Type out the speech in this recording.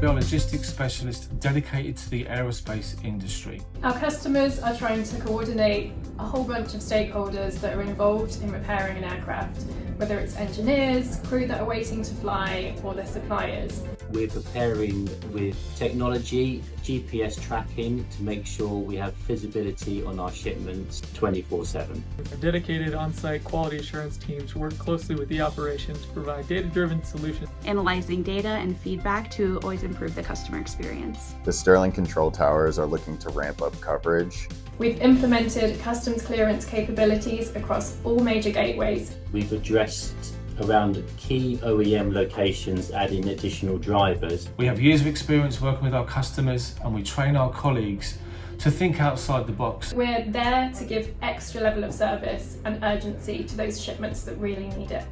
We are logistics specialists dedicated to the aerospace industry. Our customers are trying to coordinate a whole bunch of stakeholders that are involved in repairing an aircraft, whether it's engineers, crew that are waiting to fly, or their suppliers. We're preparing with technology, GPS tracking to make sure we have visibility on our shipments 24/7. Our dedicated on-site quality assurance teams work closely with the operation to provide data-driven solutions. Analyzing data and feedback to always improve the customer experience. The Sterling control towers are looking to ramp up coverage. We've implemented customs clearance capabilities across all major gateways. We've addressed around key OEM locations, adding additional drivers. We have years of experience working with our customers, and we train our colleagues to think outside the box. We're there to give extra level of service and urgency to those shipments that really need it.